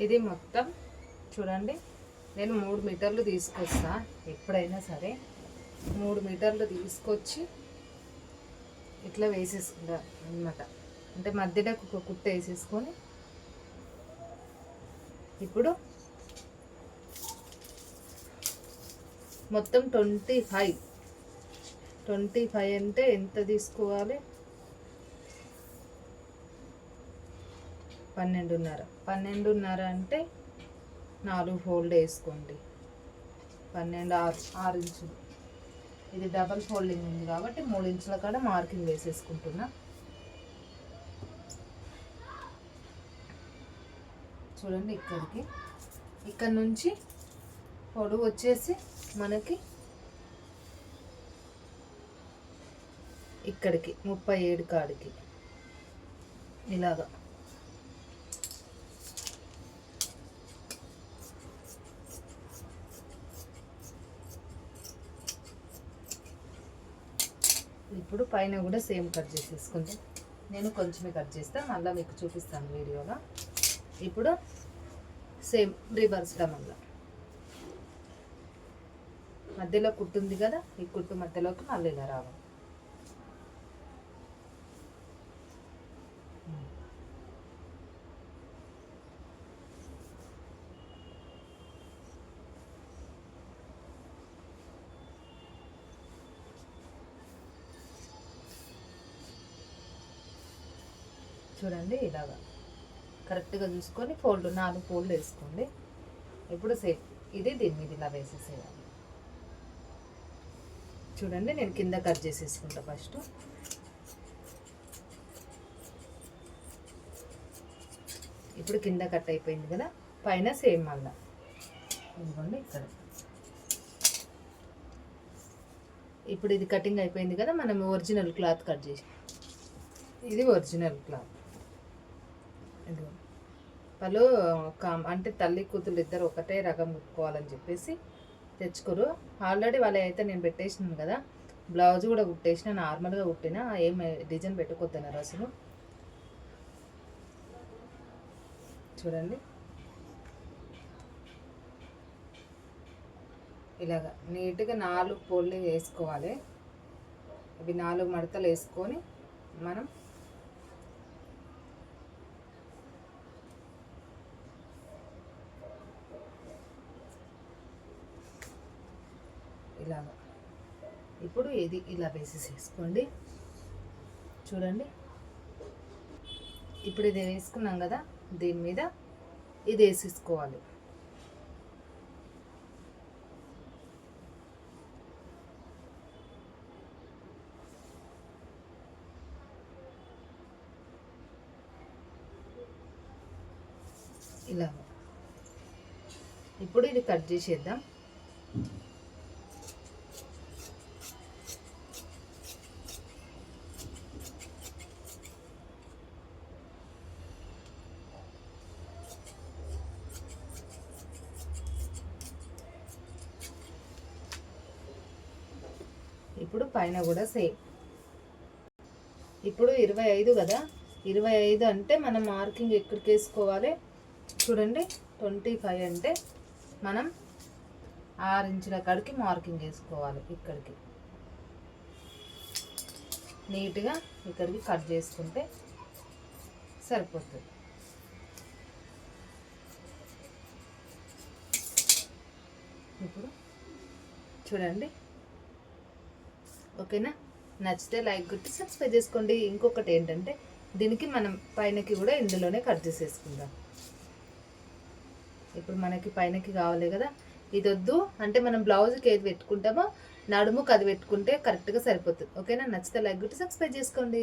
ఇది మొత్తం చూడండి, నేను 3 మీటర్లు తీసుకొస్తా. ఎప్పుడైనా సరే 3 మీటర్లు తీసుకొచ్చి ఇట్లా వేసేసుకుంటా అన్నమాట. అంటే మధ్యలో ఒక కుట్ట వేసేసుకొని ఇప్పుడు మొత్తం 25 అంటే ఎంత తీసుకోవాలి? 12.5 అంటే 4 ఫోల్డ్ వేసుకోండి. 6 ఇంచులు. ఇది డబల్ ఫోల్డింగ్ ఉంది కాబట్టి 3 ఇంచుల కాడ మార్కింగ్ వేసేసుకుంటున్నా. చూడండి, ఇక్కడ నుంచి పొడవు వచ్చేసి మనకి ఇక్కడికి 37 కాడికి ఇలాగా ఇప్పుడు పైన కూడా సేమ్ కట్ చేసేసుకుంటాం. నేను కొంచెమే కట్ చేస్తాను, మళ్ళీ మీకు చూపిస్తాను వీడియోలో. ఇప్పుడు సేమ్ రివర్స్గా మళ్ళీ మధ్యలో కుట్టు ఉంది కదా, ఈ కుట్టు మధ్యలోకి మళ్ళీ ఇలా రావాలి. చూడండి, ఇలాగా కరెక్ట్గా చూసుకొని 4 ఫోల్డ్ వేసుకోండి. ఇప్పుడు సేమ్ ఇది దీని మీద ఇలా వేసేసేయాలి. చూడండి, నేను కింద కట్ చేసేసుకుంటా ఫస్ట్. ఇప్పుడు కింద కట్ అయిపోయింది కదా, పైన సేమ్ మళ్ళా ఇదిగోండి ఇక్కడ. ఇప్పుడు ఇది కటింగ్ అయిపోయింది కదా, మనం ఒరిజినల్ క్లాత్ కట్ చేసి, ఇది ఒరిజినల్ క్లాత్. వాళ్ళు అంటే తల్లి కూతురు ఇద్దరు ఒకటే రకం కుట్టుకోవాలని చెప్పేసి తెచ్చుకోరు. ఆల్రెడీ వాళ్ళ అయితే నేను పెట్టేసినాను కదా, బ్లౌజ్ కూడా కుట్టేసిన, నార్మల్గా కుట్టినా, ఏం డిజైన్ పెట్టుకోద్దన్నారు అసలు. చూడండి, ఇలాగా నీట్గా 4 ఫోల్డింగ్ వేసుకోవాలి. అవి 4 మడతలు వేసుకొని మనం ఇలాగా ఇప్పుడు ఇది ఇలా వేసేసుకోండి. చూడండి, ఇప్పుడు ఇది వేసుకున్నాం కదా, దీని మీద ఇది వేసేసుకోవాలి. ఇలా ఇప్పుడు ఇది కట్ చేసేద్దాం. ఇప్పుడు పైన కూడా సేమ్. ఇప్పుడు 25 కదా, 25 అంటే మనం మార్కింగ్ ఎక్కడికి వేసుకోవాలి? చూడండి, 25 అంటే మనం 6 ఇంచుల కాడికి మార్కింగ్ వేసుకోవాలి. ఇక్కడికి నీట్గా ఇక్కడికి కట్ చేసుకుంటే సరిపోతుంది. ఇప్పుడు చూడండి, ఓకేనా? నచ్చితే లైక్ కొట్టి సబ్స్క్రైబ్ చేసుకోండి. ఇంకొకటి ఏంటంటే దీనికి మనం పైనకి కూడా ఇందులోనే కట్ చేసేసుకుందాం. ఇప్పుడు మనకి పైనకి కావాలి కదా, ఇది వద్దు అంటే మనం బ్లౌజ్కి ఏది పెట్టుకుంటామో నడుముకు అది పెట్టుకుంటే కరెక్ట్గా సరిపోతుంది. ఓకేనా? నచ్చితే లైక్ కొట్టి సబ్స్క్రైబ్ చేసుకోండి.